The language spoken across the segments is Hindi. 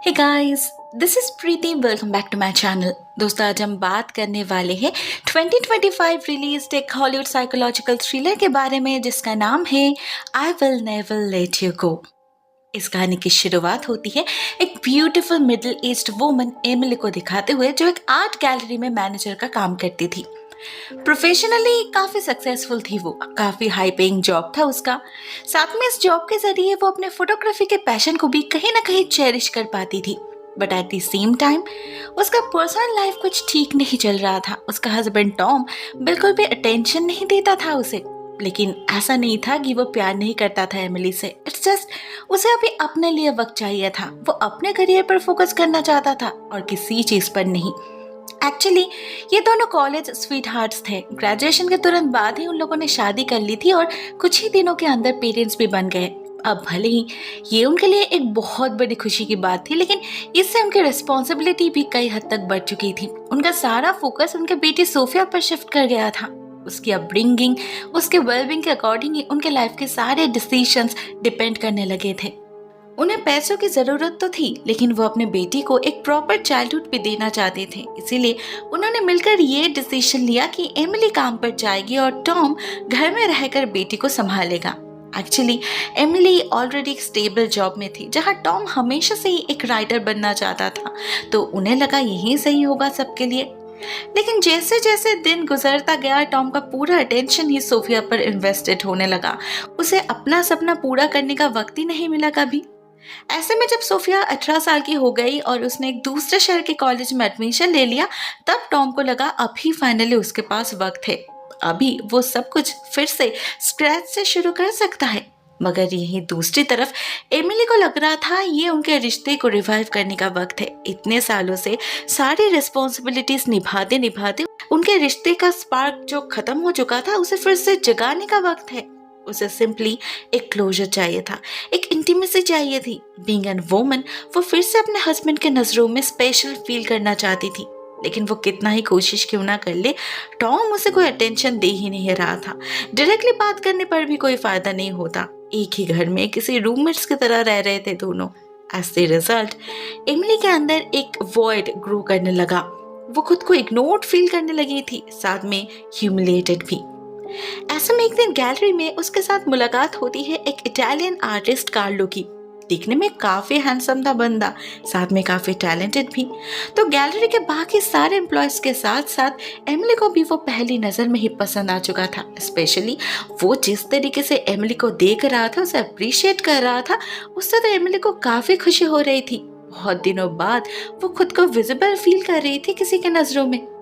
Hey guys, this is Preeti. Welcome back to my channel. दोस्तों, आज हम बात करने वाले हैं 2025 रिलीज एक हॉलीवुड साइकोलॉजिकल थ्रिलर के बारे में जिसका नाम है I will never let you go. इस कहानी की शुरुआत होती है एक beautiful middle aged woman Emily को दिखाते हुए जो एक आर्ट गैलरी में मैनेजर का काम करती थी। प्रोफेशनली काफी सक्सेसफुल थी वो, काफी हाई पेइंग जॉब था उसका। साथ में इस जॉब के जरिए वो अपने फोटोग्राफी के पैशन को भी कहीं ना कहीं चेरिश कर पाती थी। But at the same time उसका पर्सनल लाइफ कुछ ठीक नहीं चल रहा था। उसका हस्बैंड टॉम बिल्कुल भी अटेंशन नहीं देता था उसे। लेकिन ऐसा नहीं था कि वो प्यार नहीं करता था एमिली से। इट्स जस्ट उसे अभी अपने लिए वक्त चाहिए था। वो अपने करियर पर फोकस करना चाहता था और किसी चीज पर नहीं। एक्चुअली ये दोनों कॉलेज स्वीट हार्ट्स थे। ग्रेजुएशन के तुरंत बाद ही उन लोगों ने शादी कर ली थी और कुछ ही दिनों के अंदर पेरेंट्स भी बन गए। अब भले ही ये उनके लिए एक बहुत बड़ी खुशी की बात थी, लेकिन इससे उनकी रिस्पॉन्सिबिलिटी भी कई हद तक बढ़ चुकी थी। उनका सारा फोकस उनके बेटी सोफिया पर शिफ्ट कर गया था। उसकी अपब्रिंगिंग, उसके वेलबींग के अकॉर्डिंग ही उनके लाइफ के सारे डिसीजंस डिपेंड करने लगे थे। उन्हें पैसों की जरूरत तो थी, लेकिन वो अपने बेटी को एक प्रॉपर चाइल्डहुड भी देना चाहते थे। इसीलिए उन्होंने मिलकर ये डिसीजन लिया कि एमिली काम पर जाएगी और टॉम घर में रहकर बेटी को संभालेगा। एक्चुअली एमिली ऑलरेडी एक स्टेबल जॉब में थी, जहां टॉम हमेशा से ही एक राइटर बनना चाहता था, तो उन्हें लगा यही सही होगा सबके लिए। लेकिन जैसे जैसे दिन गुजरता गया, टॉम का पूरा अटेंशन ही सोफिया पर इन्वेस्टेड होने लगा। उसे अपना सपना पूरा करने का वक्त ही नहीं मिला कभी। ऐसे में जब सोफिया 18 साल की हो गई और उसने एक दूसरे शहर के कॉलेज में एडमिशन ले लिया, तब टॉम को लगा अभी फाइनली उसके पास वक्त है। अभी वो सब कुछ फिर से स्क्रैच से शुरू कर सकता है। मगर यही दूसरी तरफ एमिली को लग रहा था ये उनके रिश्ते को रिवाइव करने का वक्त है। इतने सालों से सारी रिस्पॉन्सिबिलिटीज निभाते निभाते उनके रिश्ते का स्पार्क जो खत्म हो चुका था, उसे फिर से जगाने का वक्त है। उसे सिंपली एक क्लोजर चाहिए था, एक इंटीमेसी चाहिए थी। बीइंग एन वुमन, वो फिर से अपने हस्बैंड के नजरों में स्पेशल फील करना चाहती थी। लेकिन वो कितना ही कोशिश क्यों ना कर ले, टॉम उसे कोई अटेंशन दे ही नहीं रहा था। डायरेक्टली बात करने पर भी कोई फायदा नहीं होता। एक ही घर में किसी रूममेट्स की तरह रह रहे थे दोनों। एज द रिजल्ट एमिली के अंदर एक वॉइड ग्रो करने लगा। वो खुद को इग्नोर्ड फील करने लगी थी, साथ में ह्यूमिलिएटेड भी। ऐसे में एक दिन गैलरी में उसके साथ मुलाकात होती है एक इटालियन आर्टिस्ट कार्लो की। दिखने में काफी हैंडसम था बंदा, साथ में काफी टैलेंटेड भी। तो गैलरी के बाकी सारे एम्प्लॉयज के साथ साथ एमिली को भी वो पहली नजर में ही पसंद आ चुका था। स्पेशली वो जिस तरीके से एमिली को देख रहा था, उसे अप्रिशिएट कर रहा था, उससे तो एमिली को काफी खुशी हो रही थी। बहुत दिनों बाद वो खुद को विजिबल फील कर रही थी किसी के नजरों में।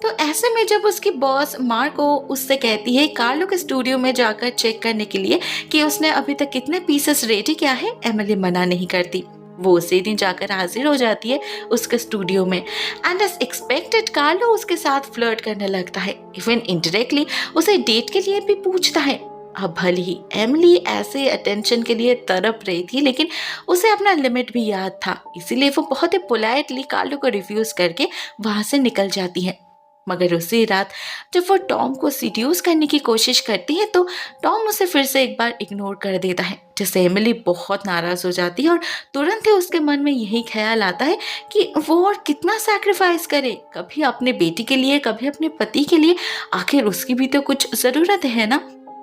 तो ऐसे में जब उसकी बॉस मार्को उससे कहती है कार्लो के स्टूडियो में जाकर चेक करने के लिए कि उसने अभी तक कितने पीसेस रेडी किया है, एमिली मना नहीं करती। वो उसी दिन जाकर हाजिर हो जाती है उसके स्टूडियो में एंड एज एक्सपेक्टेड कार्लो उसके साथ फ्लर्ट करने लगता है। इवन इनडायरेक्टली उसे डेट के लिए भी पूछता है। अब भले ही एमिली ऐसे अटेंशन के लिए तड़प रही थी, लेकिन उसे अपना लिमिट भी याद था। इसीलिए वो बहुत ही पोलाइटली कार्लो को रिफ्यूज करके वहां से निकल जाती है। मगर उसी रात जब वो टॉम को सीड्यूस करने की कोशिश करती है, तो टॉम उसे फिर से एक बार इग्नोर कर देता है, जिससे एमिली बहुत नाराज हो जाती है और तुरंत ही उसके मन में यही ख्याल आता है कि वो और कितना सैक्रिफाइस करे, कभी अपने बेटी के लिए, कभी अपने पति के लिए। आखिर उसकी भी तो कुछ जरूरत है ना।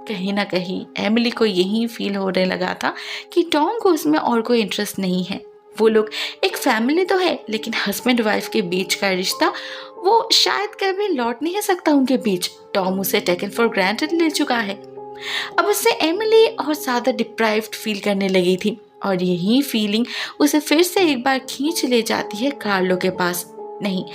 कहीं ना कहीं एमिली को यही फील होने लगा था कि टॉम को उसमें और कोई इंटरेस्ट नहीं है। वो लोग एक फैमिली तो है, लेकिन हस्बैंड वाइफ के बीच का रिश्ता वो शायद कभी लौट नहीं सकता उनके बीच। टॉम उसे टेकन फॉर ग्रांटेड ले चुका है। अब उससे एमिली और ज्यादा डिप्राइव्ड फील करने लगी थी और यही फीलिंग उसे फिर से एक बार खींच ले जाती है कार्लो के पास। नहीं,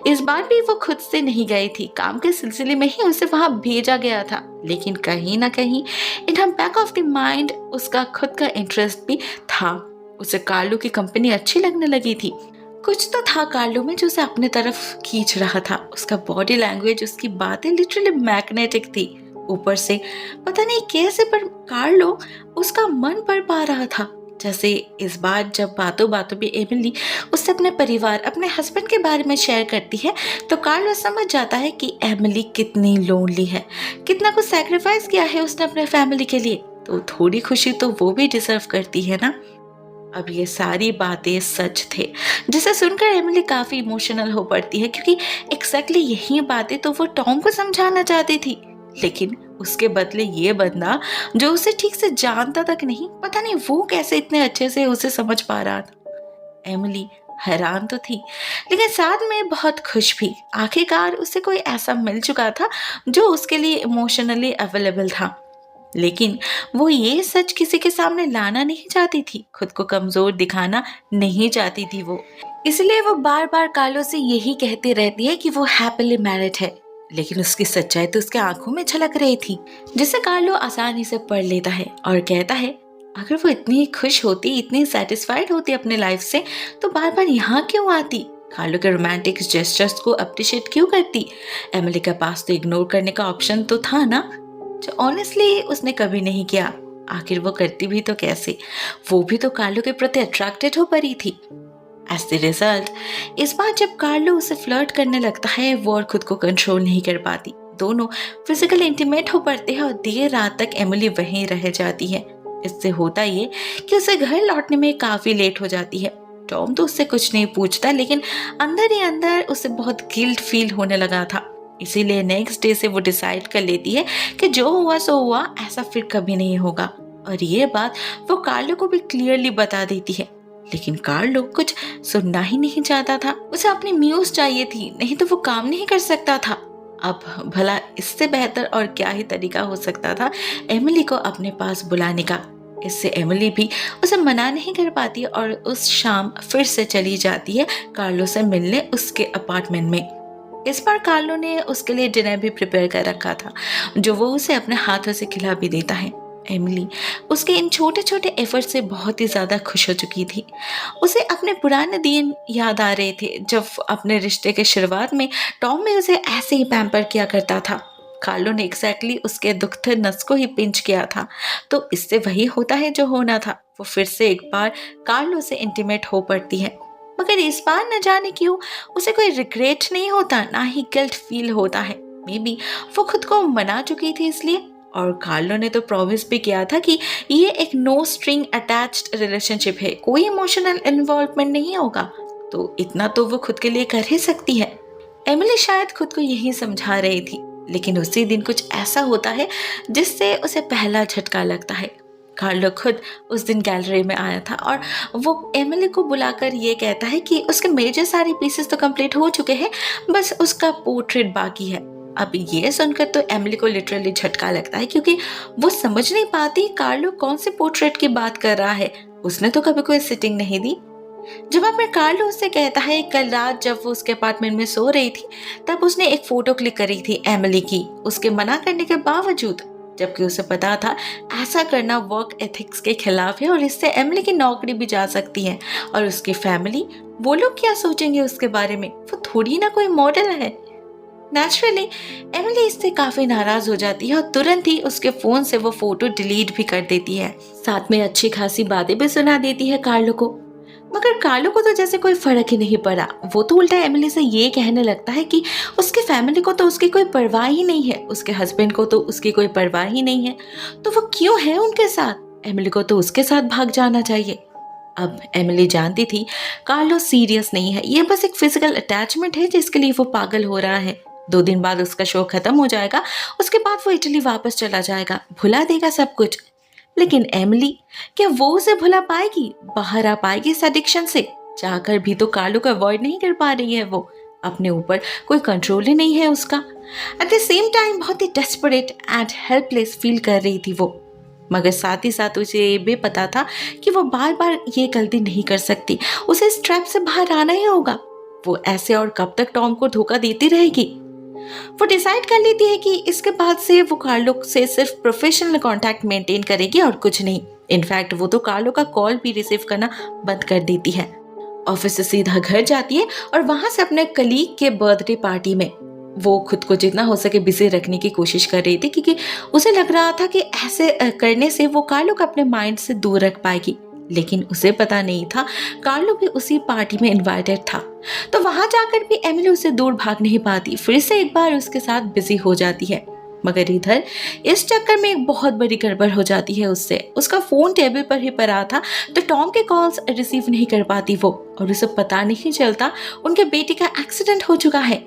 इस बार भी वो खुद से नहीं गई थी, काम के सिलसिले में ही उसे वहां भेजा गया था। लेकिन कहीं ना कहीं in the back of the mind उसका खुद का इंटरेस्ट भी था। उसे कार्लो की कंपनी अच्छी लगने लगी थी। कुछ तो था कार्लो में जो उसे अपने तरफ खींच रहा था। उसका बॉडी लैंग्वेज, उसकी बातें लिटरली मैग्नेटिक थी। ऊपर से पता नहीं कैसे पर कार्लो उसका मन पढ़ पा रहा था। जैसे इस बार जब बातों बातों में एमिली उससे अपने परिवार, अपने हस्बैंड के बारे में शेयर करती है, तो कार्लो समझ जाता है कि एमिली कितनी लोनली है, कितना कुछ सैक्रिफाइस किया है उसने अपने फैमिली के लिए। तो थोड़ी खुशी तो वो भी डिजर्व करती है ना। अब ये सारी बातें सच थे, जिसे सुनकर एमिली काफ़ी इमोशनल हो पड़ती है, क्योंकि एग्जैक्टली यही बातें तो वो टॉम को समझाना चाहती थी। लेकिन उसके बदले ये बंदा, जो उसे ठीक से जानता तक नहीं, पता नहीं वो कैसे इतने अच्छे से उसे समझ पा रहा था। एमिली हैरान तो थी, लेकिन साथ में बहुत खुश भी। आखिरकार उसे कोई ऐसा मिल चुका था जो उसके लिए इमोशनली अवेलेबल था। लेकिन वो ये सच किसी के सामने लाना नहीं चाहती थी, खुद को कमजोर दिखाना नहीं चाहती थी वो। इसलिए वो बार बार कार्लो से यही कहती रहती है कि वो हैप्पीली मैरिड है, लेकिन उसकी सच्चाई तो उसके आंखों में झलक रही थी, जिसे कार्लो आसानी से पढ़ लेता है और कहता है अगर वो इतनी खुश होती, इतनी सेटिस्फाइड होती अपने लाइफ से, तो बार बार यहाँ क्यों आती? कार्लो के रोमांटिक जेस्चर्स को अप्रिशिएट क्यों करती? एमिली के पास तो इग्नोर करने का ऑप्शन तो था ना, जो ऑनेस्टली उसने कभी नहीं किया। आखिर वो करती भी तो कैसे? वो भी तो कार्लो के प्रति अट्रैक्टेड हो पड़ी थी। एज द रिजल्ट, इस बार जब कार्लो उसे फ्लर्ट करने लगता है, वो और खुद को कंट्रोल नहीं कर पाती। दोनों फिजिकल इंटीमेट हो पड़ते हैं और देर रात तक एमिली वहीं रह जाती है। इससे होता ये कि उसे घर लौटने में काफी लेट हो जाती है। टॉम तो उससे कुछ नहीं पूछता, लेकिन अंदर ही अंदर उसे बहुत गिल्ट फील होने लगा था। इसीलिए नेक्स्ट डे से वो डिसाइड कर लेती है कि जो हुआ सो हुआ, ऐसा फिर कभी नहीं होगा। और ये बात वो कार्लो को भी क्लियरली बता देती है। लेकिन कार्लो कुछ सुनना ही नहीं चाहता था। उसे अपनी म्यूज चाहिए थी, नहीं तो वो काम नहीं कर सकता था। अब भला इससे बेहतर और क्या ही तरीका हो सकता था एमिली को अपने पास बुलाने का। इससे एमिली भी उसे मना नहीं कर पाती और उस शाम फिर से चली जाती है कार्लो से मिलने उसके अपार्टमेंट में। इस बार कार्लो ने उसके लिए डिनर भी प्रिपेयर कर रखा था, जो वो उसे अपने हाथों से खिला भी देता है। एमिली उसके इन छोटे छोटे एफर्ट से बहुत ही ज्यादा खुश हो चुकी थी। उसे अपने पुराने दिन याद आ रहे थे, जब अपने रिश्ते के शुरुआत में टॉम भी उसे ऐसे ही पैम्पर किया करता था। कार्लो ने एग्जैक्टली उसके दुखते नस को ही पिंच किया था, तो इससे वही होता है जो होना था। वो फिर से एक बार कार्लो से इंटीमेट हो पड़ती है, मगर इस बार न जाने क्यों उसे कोई रिग्रेट नहीं होता, ना ही गिल्ट फील होता है। मे बी वो खुद को मना चुकी थी इसलिए। और कार्लो ने तो प्रॉमिस भी किया था कि ये एक नो स्ट्रिंग अटैच्ड रिलेशनशिप है, कोई इमोशनल इन्वॉल्वमेंट नहीं होगा, तो इतना तो वो खुद के लिए कर ही सकती है। एमिली शायद खुद को यही समझा रही थी, लेकिन उसी दिन कुछ ऐसा होता है जिससे उसे पहला झटका लगता है। कार्लो खुद उस दिन गैलरी में आया था और वो एमिली को बुलाकर ये कहता है कि उसके मेजर सारे पीसेस तो कंप्लीट हो चुके हैं, बस उसका पोर्ट्रेट बाकी है। अब ये सुनकर तो एमिली को लिटरली झटका लगता है, क्योंकि वो समझ नहीं पाती कार्लो कौन से पोर्ट्रेट की बात कर रहा है। उसने तो कभी कोई सिटिंग नहीं दी। जवाब में कार्लो उससे कहता है कल रात जब वो उसके अपार्टमेंट में सो रही थी, तब उसने एक फोटो क्लिक करी थी एमिली की, उसके मना करने के बावजूद, जबकि उसे पता था ऐसा करना वर्क एथिक्स के खिलाफ है और इससे एमिली की नौकरी भी जा सकती है। और उसकी फैमिली, वो लोग क्या सोचेंगे उसके बारे में? वो थोड़ी ना कोई मॉडल है। नेचुरली एमिली इससे काफी नाराज हो जाती है और तुरंत ही उसके फोन से वो फोटो डिलीट भी कर देती है। साथ में अच्छी खासी बातें भी सुना देती है कार्लो को। मगर कार्लो को तो जैसे कोई फर्क ही नहीं पड़ा। वो तो उल्टा एमिली से ये कहने लगता है कि उसकी फैमिली को तो उसकी कोई परवाह ही नहीं है, उसके हस्बैंड को तो उसकी कोई परवाह ही नहीं है, तो वो क्यों है उनके साथ? एमिली को तो उसके साथ भाग जाना चाहिए। अब एमिली जानती थी कार्लो सीरियस नहीं है, ये बस एक फिजिकल अटैचमेंट है जिसके लिए वो पागल हो रहा है। 2 दिन बाद उसका शो खत्म हो जाएगा, उसके बाद वो इटली वापस चला जाएगा, भुला देगा सब कुछ। लेकिन एमिली, क्या वो उसे भुला पाएगी, बाहर आ पाएगी इस एडिक्शन से? चाहकर भी तो कार्लो को अवॉइड नहीं कर पा रही है वो। अपने ऊपर कोई कंट्रोल ही नहीं है उसका। एट द सेम टाइम बहुत ही डेस्परेट एंड हेल्पलेस फील कर रही थी वो। मगर साथ ही साथ उसे ये भी पता था कि वो बार बार ये गलती नहीं कर सकती, उसे इस ट्रैप से बाहर आना ही होगा। वो ऐसे और कब तक टॉम को धोखा देती रहेगी? वो डिसाइड कर लेती है कि इसके बाद से वो कार्लो से सिर्फ प्रोफेशनल कांटेक्ट मेंटेन करेगी और कुछ नहीं। इनफैक्ट वो तो कार्लो का कॉल भी रिसीव करना बंद कर देती है। ऑफिस से सीधा घर जाती है और वहां से अपने कलीग के बर्थडे पार्टी में वो खुद को जितना हो सके बिजी रखने की कोशिश कर रही थी, क्योंकि उसे लग रहा था कि ऐसे करने से वो कार्लो को अपने माइंड से दूर रख पाएगी। लेकिन उसे पता नहीं था कार्लो भी उसी पार्टी में इनवाइटेड था, तो वहां जाकर भी एमिली उसे दूर भाग नहीं पाती, फिर से एक बार उसके साथ बिजी हो जाती है। मगर इधर इस चक्कर में एक बहुत बड़ी गड़बड़ हो जाती है उससे। उसका फ़ोन टेबल पर ही पड़ा था तो टॉम के कॉल्स रिसीव नहीं कर पाती वो, और उसे पता नहीं चलता उनके बेटे का एक्सीडेंट हो चुका है।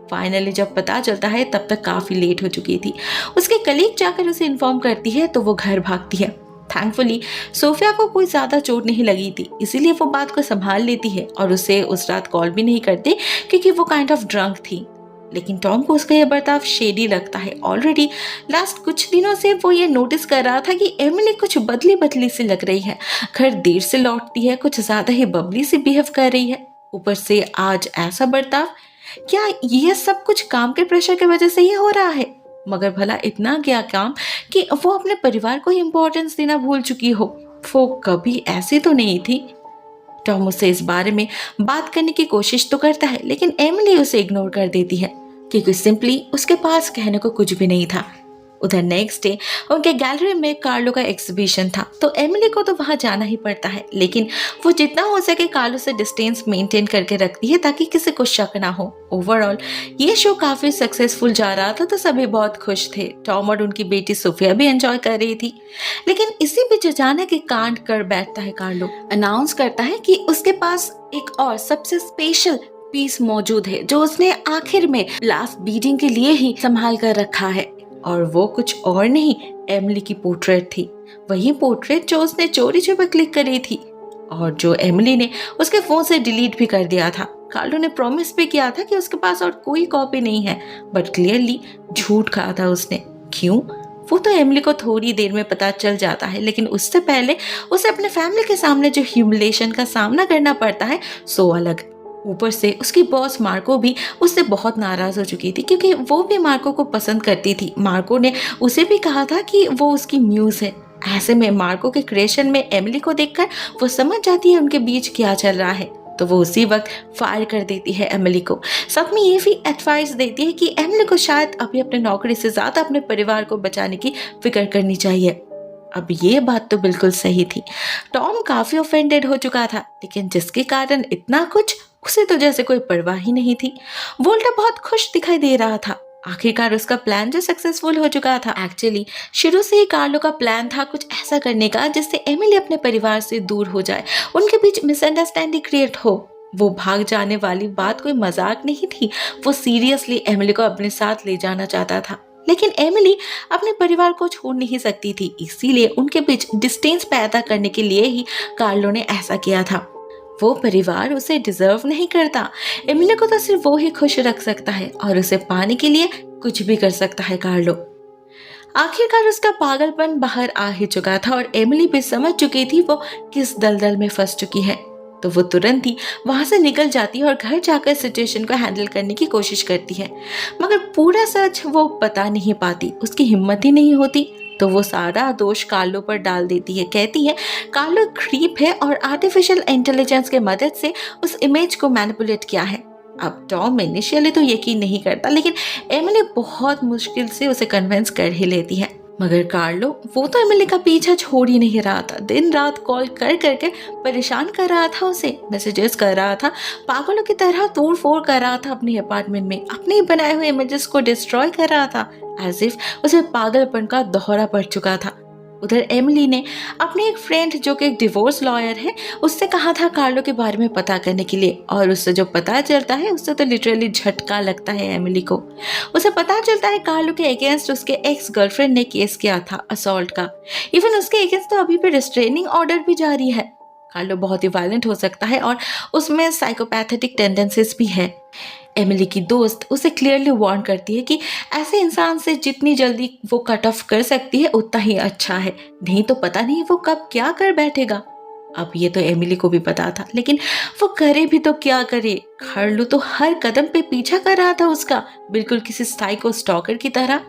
फाइनली जब पता चलता है तब तक काफ़ी लेट हो चुकी थी। उसके कलीग जाकर उसे इन्फॉर्म करती है तो वो घर भागती है। थैंकफुली सोफिया को कोई ज़्यादा चोट नहीं लगी थी, इसीलिए वो बात को संभाल लेती है और उसे उस रात कॉल भी नहीं करती क्योंकि वो काइंड ऑफ ड्रंक थी। लेकिन टॉम को उसका यह बर्ताव शेडी लगता है। ऑलरेडी लास्ट कुछ दिनों से वो ये नोटिस कर रहा था कि एमिली कुछ बदली बदली सी लग रही है, घर देर से लौटती है, कुछ ज़्यादा ही बबली सी बिहेव कर रही है। ऊपर से आज ऐसा बर्ताव, क्या ये सब कुछ काम के प्रेशर की वजह से ही हो रहा है? मगर भला इतना क्या काम कि वो अपने परिवार को इम्पोर्टेंस देना भूल चुकी हो? वो कभी ऐसी तो नहीं थी। टॉम उससे इस बारे में बात करने की कोशिश तो करता है लेकिन एमिली उसे इग्नोर कर देती है क्योंकि सिंपली उसके पास कहने को कुछ भी नहीं था। उधर नेक्स्ट डे उनके गैलरी में कार्लो का एग्जीबिशन था तो एमिली को तो वहां जाना ही पड़ता है, लेकिन वो जितना हो सके कार्लो से डिस्टेंस मेंटेन करके रखती है ताकि किसी को शक ना हो। ओवरऑल ये शो काफी सक्सेसफुल जा रहा था तो सभी बहुत खुश थे। टॉम और उनकी बेटी सोफिया भी एंजॉय कर रही थी। लेकिन इसी बीच अचानक एक कांड कर बैठता है। कार्लो अनाउंस करता है कि उसके पास एक और सबसे स्पेशल पीस मौजूद है जो उसने आखिर में लास्ट बीटिंग के लिए ही संभाल कर रखा है, और वो कुछ और नहीं एमिली की पोर्ट्रेट थी। वही पोर्ट्रेट जो उसने चोरी छुपे क्लिक करी थी और जो एमिली ने उसके फोन से डिलीट भी कर दिया था। कार्लो ने प्रॉमिस भी किया था कि उसके पास और कोई कॉपी नहीं है, बट क्लियरली झूठ कहा था उसने। क्यों? वो तो एमिली को थोड़ी देर में पता चल जाता है, लेकिन उससे पहले उसे अपने फैमिली के सामने जो ह्यूमिलेशन का सामना करना पड़ता है सो अलग। ऊपर से उसकी बॉस मार्को भी उससे बहुत नाराज हो चुकी थी क्योंकि वो भी मार्को को पसंद करती थी। मार्को ने उसे भी कहा था कि वो उसकी म्यूज है। ऐसे में मार्को के क्रिएशन में एमिली को देखकर वो समझ जाती है उनके बीच क्या चल रहा है, तो वो उसी वक्त फायर कर देती है एमिली को। साथ में ये भी एडवाइस देती है कि एमिली को शायद अभी अपने नौकरी से ज्यादा अपने परिवार को बचाने की फिक्र करनी चाहिए। अब ये बात तो बिल्कुल सही थी। टॉम काफी ऑफेंडेड हो चुका था, लेकिन जिसके कारण इतना कुछ उसे तो जैसे कोई परवाह ही नहीं थी। वो उल्टा बहुत खुश दिखाई दे रहा था। आखिरकार उसका प्लान जो सक्सेसफुल हो चुका था। एक्चुअली शुरू से ही कार्लो का प्लान था कुछ ऐसा करने का जिससे एमिली अपने परिवार से दूर हो जाए, उनके बीच मिसअंडरस्टैंडिंग क्रिएट हो। वो भाग जाने वाली बात कोई मजाक नहीं थी, वो सीरियसली एमिली को अपने साथ ले जाना चाहता था। लेकिन एमिली अपने परिवार को छोड़ नहीं सकती थी, इसीलिए उनके बीच डिस्टेंस पैदा करने के लिए ही कार्लो ने ऐसा किया था। वो परिवार उसे डिजर्व नहीं करता। एमिली को तो सिर्फ वो ही खुश रख सकता है और उसे पाने के लिए कुछ भी कर सकता है कार्लो। आखिरकार उसका पागलपन बाहर आ ही चुका था और एमिली भी समझ चुकी थी वो किस दलदल में फंस चुकी है, तो वो तुरंत ही वहां से निकल जाती है और घर जाकर सिचुएशन को हैंडल करने की कोशिश करती है। मगर पूरा सच वो बता नहीं पाती, उसकी हिम्मत ही नहीं होती, तो वो सारा दोष कार्लो पर डाल देती है। कहती है कार्लो क्रीप है और आर्टिफिशियल इंटेलिजेंस के मदद से उस इमेज को मैनिपुलेट किया है। अब टॉम इनिशियली तो यकीन नहीं करता, लेकिन एमिली बहुत मुश्किल से उसे कन्विंस कर ही लेती है। मगर कार्लो वो तो एमिली का पीछा छोड़ ही नहीं रहा था। दिन रात कॉल कर करके परेशान कर रहा था उसे, मैसेजेस कर रहा था, पागलों की तरह तोड़ फोड़ कर रहा था अपने अपार्टमेंट में, अपने बनाए हुए इमेजेस को डिस्ट्रॉय कर रहा था, एज इफ उसे पागलपन का दौरा पड़ चुका था। उधर एमिली ने अपने एक फ्रेंड जो कि एक डिवोर्स लॉयर है उससे कहा था कार्लो के बारे में पता करने के लिए, और उससे जो पता चलता है उससे तो लिटरली झटका लगता है एमिली को। उसे पता चलता है कार्लो के अगेंस्ट उसके एक्स गर्लफ्रेंड ने केस किया था असॉल्ट का। इवन उसके अगेंस्ट तो अभी भी रिस्ट्रेनिंग ऑर्डर भी जारी है। कार्लो बहुत ही वायलेंट हो सकता है और उसमें साइकोपैथेटिक टेंडेंसीज भी है। एमिली की दोस्त उसे क्लियरली वार्न करती है कि ऐसे इंसान से जितनी जल्दी वो कट ऑफ कर सकती है उतना ही अच्छा है, नहीं तो पता नहीं वो कब क्या कर बैठेगा। अब ये तो एमिली को भी पता था, लेकिन वो करे भी तो क्या करे। कार्लो तो हर कदम पे पीछा कर रहा था उसका, बिल्कुल किसी साइको स्टॉकर की तरह।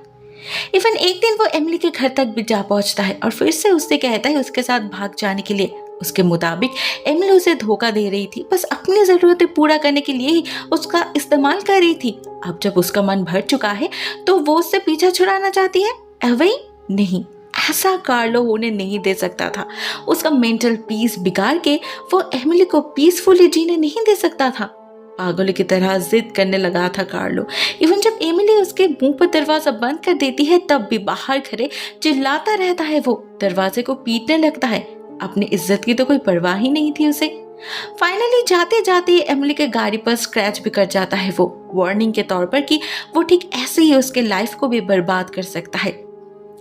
इवन एक दिन वो एमिली के घर तक भी जा पहुंचता है और फिर से उससे कहता है उसके साथ भाग जाने के लिए। उसके मुताबिक एमिली उसे धोखा दे रही थी, बस अपनी जरूरतें पूरा करने के लिए ही उसका इस्तेमाल कर रही थी। अब जब उसका मन भर चुका है तो वो उससे पीछा छुड़ाना चाहती है। अवई नहीं, ऐसा कार्लो होने नहीं दे सकता था। उसका मेंटल पीस बिगाड़ के वो एमिली को पीसफुली जीने नहीं दे सकता था। पागलों की तरह जिद करने लगा था कार्लो। इवन जब एमिली उसके मुंह पर दरवाजा बंद कर देती है तब भी बाहर खड़े चिल्लाता रहता है, वो दरवाजे को पीटने लगता है। अपनी इज्जत की तो कोई परवाह ही नहीं थी उसे। फाइनली जाते जाते एमिली के गाड़ी पर स्क्रैच भी कर जाता है, वो वार्निंग के तौर पर कि वो ठीक ऐसे ही उसके लाइफ को भी बर्बाद कर सकता है।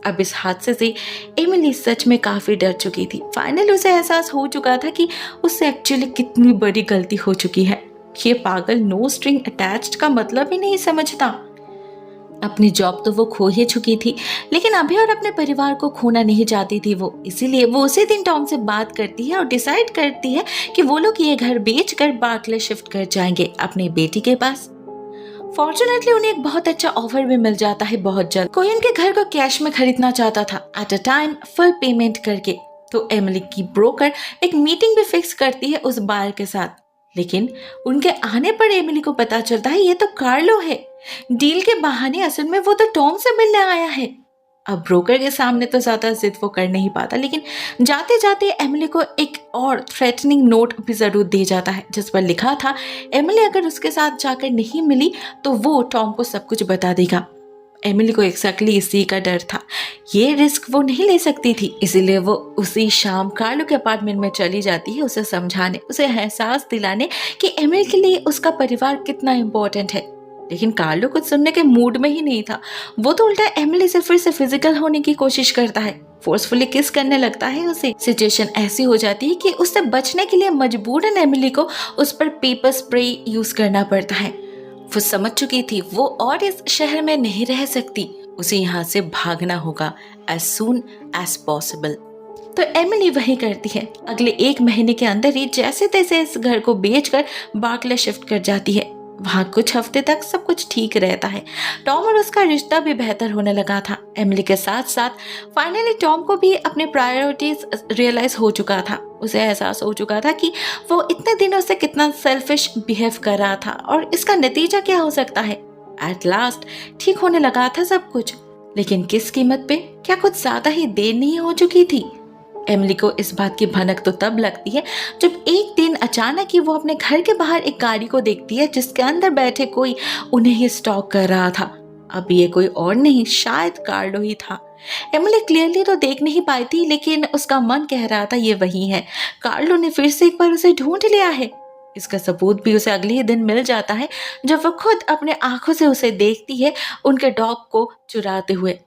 अब इस हादसे से एमिली सच में काफी डर चुकी थी। फाइनली उसे एहसास हो चुका था कि उससे एक्चुअली कितनी बड़ी गलती हो चुकी है। ये पागल नो स्ट्रिंग अटैच्ड का मतलब ही नहीं समझता। अपनी जॉब तो वो खो ही चुकी थी, लेकिन अभी और अपने परिवार को खोना नहीं चाहती थी वो। इसीलिए वो उसी दिन टॉम से बात करती है और डिसाइड करती है कि वो लोग ये घर बेचकर बार्कले शिफ्ट कर जाएंगे अपनी बेटी के पास। फॉर्चुनेटली उन्हें एक बहुत अच्छा ऑफर भी मिल जाता है बहुत जल्द। कोई उनके घर को कैश में खरीदना चाहता था, at a time full payment करके। तो एमिली की ब्रोकर एक मीटिंग भी फिक्स करती है उस बायर के साथ, लेकिन उनके आने पर एमिली को पता चलता है ये तो कार्लो है। डील के बहाने असल में वो तो टॉम से मिलने आया है। अब ब्रोकर के सामने तो ज्यादा जिद वो कर नहीं पाता, लेकिन जाते जाते एमिली को एक और थ्रेटनिंग नोट भी जरूर दे जाता है, जिस पर लिखा था एमिली अगर उसके साथ जाकर नहीं मिली तो वो टॉम को सब कुछ बता देगा। एमिली को एक्जैक्टली इसी का डर था। ये रिस्क वो नहीं ले सकती थी, इसीलिए वो उसी शाम कार्लो के अपार्टमेंट में चली जाती है, उसे समझाने, उसे एहसास दिलाने कि एमिली के लिए उसका परिवार कितना इम्पोर्टेंट है। लेकिन कार्लो कुछ सुनने के मूड में ही नहीं था। वो तो उल्टा एमिली से फिर से फिजिकल होने की कोशिश करता है, फोर्सफुली किस करने लगता है उसे। सिचुएशन ऐसी हो जाती है कि उससे बचने के लिए मजबूरन एमिली को उस पर पेपर स्प्रे यूज करना पड़ता है। वो समझ चुकी थी वो और इस शहर में नहीं रह सकती, उसे यहाँ से भागना होगा as soon as possible। तो एमिली वही करती है। अगले 1 महीने के अंदर ही जैसे तैसे इस घर को बेचकर बार्कले शिफ्ट कर जाती है। वहाँ कुछ हफ्ते तक सब कुछ ठीक रहता है। टॉम और उसका रिश्ता भी बेहतर होने लगा था। एमिली के साथ साथ फाइनली टॉम को भी अपने प्रायोरिटीज रियलाइज हो चुका था। उसे एहसास हो चुका था कि वो इतने दिनों से कितना सेल्फिश बिहेव कर रहा था और इसका नतीजा क्या हो सकता है। एट लास्ट ठीक होने लगा था सब कुछ, लेकिन किस कीमत पे? क्या कुछ ज्यादा ही देर नहीं हो चुकी थी? एमिली को इस बात की भनक तो तब लगती है जब एक दिन अचानक ही वो अपने घर के बाहर एक गाड़ी को देखती है जिसके अंदर बैठे कोई उन्हें ही स्टॉक कर रहा था। अब ये कोई और नहीं, शायद कार्लो ही था। एमिली क्लियरली तो देख नहीं पाई थी, लेकिन उसका मन कह रहा था ये वही है। कार्लो ने फिर से एक बार उसे ढूंढ लिया है। इसका सबूत भी उसे अगले ही दिन मिल जाता है जब वो खुद अपने आंखों से उसे देखती है उनके डॉग को चुराते हुए।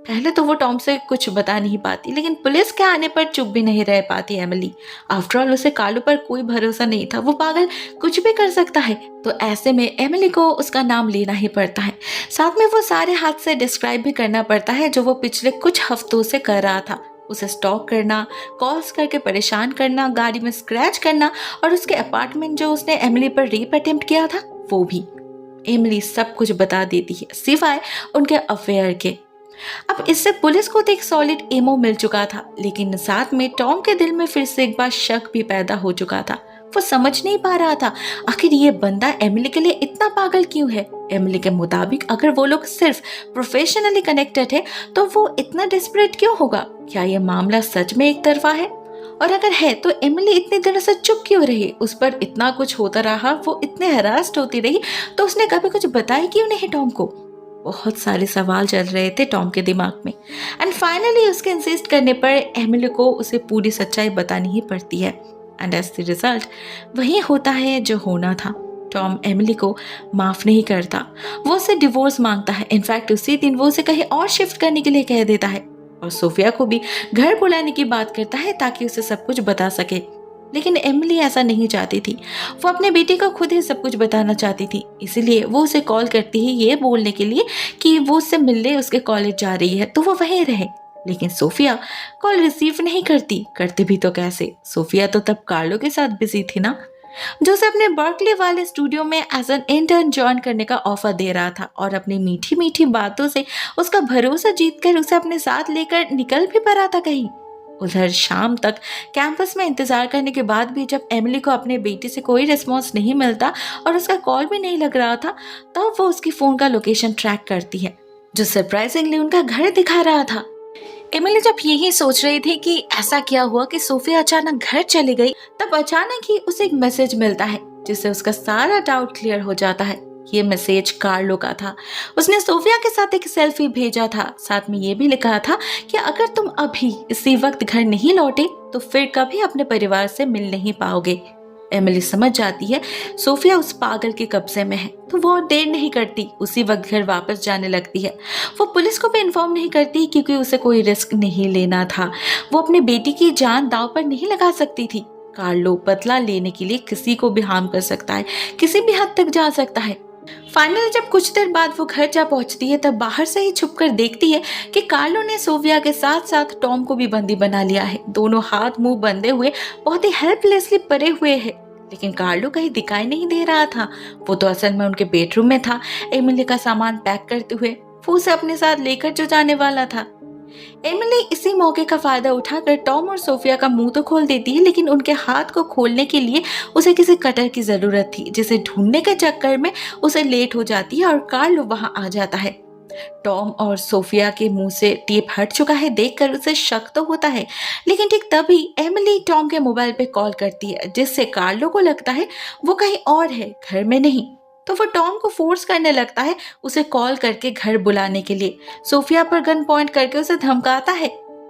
पहले तो वो टॉम से कुछ बता नहीं पाती, लेकिन पुलिस के आने पर चुप भी नहीं रह पाती एमिली। आफ्टरऑल उसे कार्लो पर कोई भरोसा नहीं था, वो पागल कुछ भी कर सकता है। तो ऐसे में एमिली को उसका नाम लेना ही पड़ता है। साथ में वो सारे हादसे डिस्क्राइब भी करना पड़ता है जो वो पिछले कुछ हफ्तों से कर रहा था। उसे स्टॉक करना, कॉल्स करके परेशान करना, गाड़ी में स्क्रैच करना और उसके अपार्टमेंट जो उसने एमिली पर रेप अटेम्प्ट किया था वो भी। एमिली सब कुछ बता देती है सिवाय उनके अफेयर के। अब इससे पुलिस को तो एक सॉलिड एमओ मिल चुका था, लेकिन साथ में टॉम के दिल में फिर से एक बार शक भी पैदा हो चुका था। वो समझ नहीं पा रहा था आखिर ये बंदा एमिली के लिए इतना पागल क्यों है। एमिली के मुताबिक अगर वो लोग सिर्फ प्रोफेशनली कनेक्टेड है तो वो इतना डेस्परेट क्यों होगा? क्या ये मामला सच में एक तरफा है? और अगर है तो एमिली इतने दिनों से चुप क्यों रही? उस पर इतना कुछ होता रहा, वो इतने हरास्ट होती रही, तो उसने कभी कुछ बताया क्यों नहीं टॉम को? बहुत सारे सवाल चल रहे थे टॉम के दिमाग में। एंड फाइनली उसके इंसिस्ट करने पर एमिली को उसे पूरी सच्चाई बतानी ही पड़ती है। एंड एज द रिजल्ट वही होता है जो होना था। टॉम एमिली को माफ नहीं करता, वो उससे डिवोर्स मांगता है। इनफैक्ट उसी दिन वो उसे कहीं और शिफ्ट करने के लिए कह देता है और सोफिया को भी घर बुलाने की बात करता है ताकि उसे सब कुछ बता सके। लेकिन एमिली ऐसा नहीं चाहती थी, वो अपने बेटे को खुद ही सब कुछ बताना चाहती थी। इसीलिए वो उसे कॉल करती है ये बोलने के लिए कि वो उससे मिलने उसके कॉलेज जा रही है तो वो वहीं रहे। लेकिन सोफिया कॉल रिसीव नहीं करती भी तो कैसे? सोफिया तो तब कार्लो के साथ बिजी थी ना, जो उसे अपने बर्कले वाले स्टूडियो में एज एन इंटर्न ज्वाइन करने का ऑफर दे रहा था और अपनी मीठी मीठी बातों से उसका भरोसा जीतकर उसे अपने साथ लेकर निकल भी पड़ा था कहीं। उधर शाम तक कैंपस में इंतजार करने के बाद भी जब एमिली को अपने बेटी से कोई रिस्पॉन्स नहीं मिलता और उसका कॉल भी नहीं लग रहा था, तब वो उसकी फोन का लोकेशन ट्रैक करती है जो सरप्राइजिंगली उनका घर दिखा रहा था। एमिली जब यही सोच रही थी कि ऐसा क्या हुआ कि सोफिया अचानक घर चली गई, तब अचानक ही उसे एक मैसेज मिलता है जिससे उसका सारा डाउट क्लियर हो जाता है। ये मैसेज कार्लो का था। उसने सोफिया के साथ एक सेल्फी भेजा था, साथ में ये भी लिखा था कि अगर तुम अभी इसी वक्त घर नहीं लौटे तो फिर कभी अपने परिवार से मिल नहीं पाओगे। एमिली समझ जाती है सोफिया उस पागल के कब्जे में है, तो वो देर नहीं करती, उसी वक्त घर वापस जाने लगती है। वो पुलिस को भी इन्फॉर्म नहीं करती क्योंकि उसे कोई रिस्क नहीं लेना था। वो अपने बेटी की जान दांव पर नहीं लगा सकती थी। कार्लो बदला लेने के लिए किसी को भी हार्म कर सकता है, किसी भी हद तक जा सकता है। फाइनली जब कुछ देर बाद वो घर जा पहुंचती है तब बाहर से ही छुपकर देखती है कि कार्लो ने सोफिया के साथ साथ टॉम को भी बंदी बना लिया है। दोनों हाथ मुंह बंधे हुए बहुत ही हेल्पलेसली पड़े हुए हैं, लेकिन कार्लो कहीं दिखाई नहीं दे रहा था। वो तो असल में उनके बेडरूम में था, एमिली का सामान पैक करते हुए। वो उसे अपने साथ लेकर जो जाने वाला था। एमिली इसी मौके का फायदा उठाकर टॉम और सोफिया का मुंह तो खोल देती है, लेकिन उनके हाथ को खोलने के लिए उसे किसी कटर की जरूरत थी, जिसे ढूंढने के चक्कर में उसे लेट हो जाती है और कार्लो वहां आ जाता है। टॉम और सोफिया के मुंह से टेप हट चुका है देखकर उसे शक तो होता है, लेकिन ठीक तभी एमिली टॉम के मोबाइल पे कॉल करती है, जिससे कार्लो को लगता है वो कहीं और है, घर में नहीं। तो वो टॉम को फोर्स करने लगता है उसे कॉल करके घर बुलाने के लिए। सोफिया पर गन पॉइंट करके उसे धमकाता है।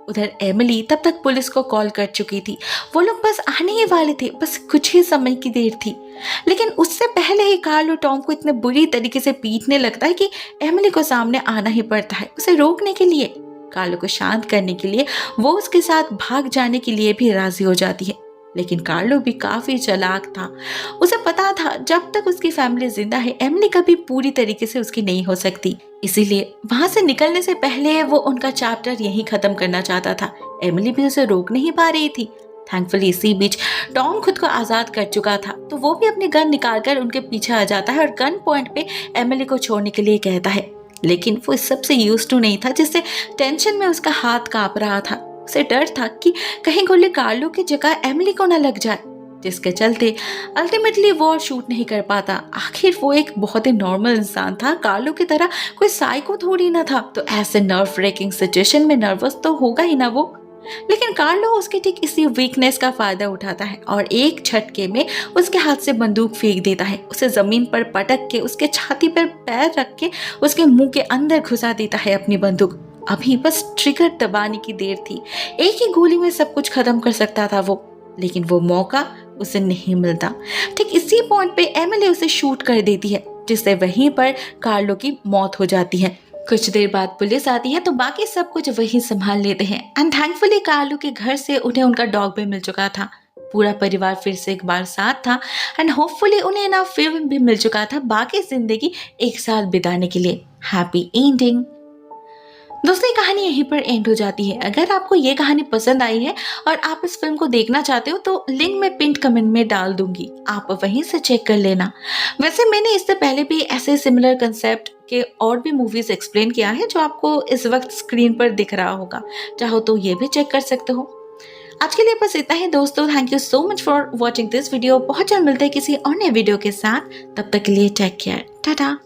उधर एमिली तब तक पुलिस को कॉल कर चुकी थी। वो लोग बस आने ही वाले थे, बस कुछ ही समय की देर थी। लेकिन उससे पहले ही कार्लो टॉम को इतने बुरी तरीके से पीटने लगता है कि एमिली को सामने आना ही पड़ता है उसे रोकने के लिए। कार्लो को शांत करने के लिए वो उसके साथ भाग जाने के लिए भी राजी हो जाती है, लेकिन कार्लो भी काफी चालाक था। उसे पता था जब तक उसकी फैमिली जिंदा है एमिली कभी पूरी तरीके से उसकी नहीं हो सकती, इसीलिए वहां से निकलने से पहले वो उनका चैप्टर यहीं खत्म करना चाहता था। एमिली भी उसे रोक नहीं पा रही थी। थैंकफुली इसी बीच टॉम खुद को आजाद कर चुका था, तो वो भी अपनी गन निकालकर उनके पीछे आ जाता है और गन पॉइंट पे एमिली को छोड़ने के लिए कहता है। लेकिन वो इस सबसे यूज्ड टू नहीं था, जिससे टेंशन में उसका हाथ कांप रहा था। उसे डर था कि कहीं गोली कार्लो की जगह एमिली को न लग जाए, जिसके चलते अल्टीमेटली वो और शूट नहीं कर पाता। आखिर वो एक बहुत ही नॉर्मल इंसान था, कार्लो की तरह कोई साइको थोड़ी ना था, तो ऐसे नर्व ब्रेकिंग सिचुएशन में नर्वस तो होगा ही ना वो। लेकिन कार्लो उसके ठीक इसी वीकनेस का फायदा उठाता है और एक झटके में उसके हाथ से बंदूक फेंक देता है। उसे जमीन पर पटक के उसके छाती पर पैर रख के उसके मुंह के अंदर घुसा देता है अपनी बंदूक। अभी बस ट्रिगर दबाने की देर थी, एक ही गोली में सब कुछ खत्म कर सकता था वो, लेकिन वो मौका उसे नहीं मिलता। ठीक इसी पॉइंट पे एमिली उसे शूट कर देती है, जिससे वहीं पर कार्लो की मौत हो जाती है। कुछ देर बाद पुलिस आती है तो बाकी सब कुछ वही संभाल लेते हैं एंड थैंकफुली कार्लो के घर से उन्हें उनका डॉग भी मिल चुका था। पूरा परिवार फिर से एक बार साथ था एंड होपफुली उन्हें ना फिल्म भी मिल चुका था बाकी जिंदगी एक साथ बिताने के लिए। Happy ending. दोस्तों ये कहानी यहीं पर एंड हो जाती है। अगर आपको ये कहानी पसंद आई है और आप इस फिल्म को देखना चाहते हो तो लिंक मैं पिन कमेंट में डाल दूंगी, आप वहीं से चेक कर लेना। वैसे मैंने इससे पहले भी ऐसे सिमिलर कंसेप्ट के और भी मूवीज एक्सप्लेन किया है जो आपको इस वक्त स्क्रीन पर दिख रहा होगा, चाहो तो ये भी चेक कर सकते हो। आज के लिए बस इतना ही दोस्तों। Thank you so much for watching this video. बहुत जल्द मिलते हैं किसी और नए वीडियो के साथ, तब तक के लिए टेक केयर, टाटा।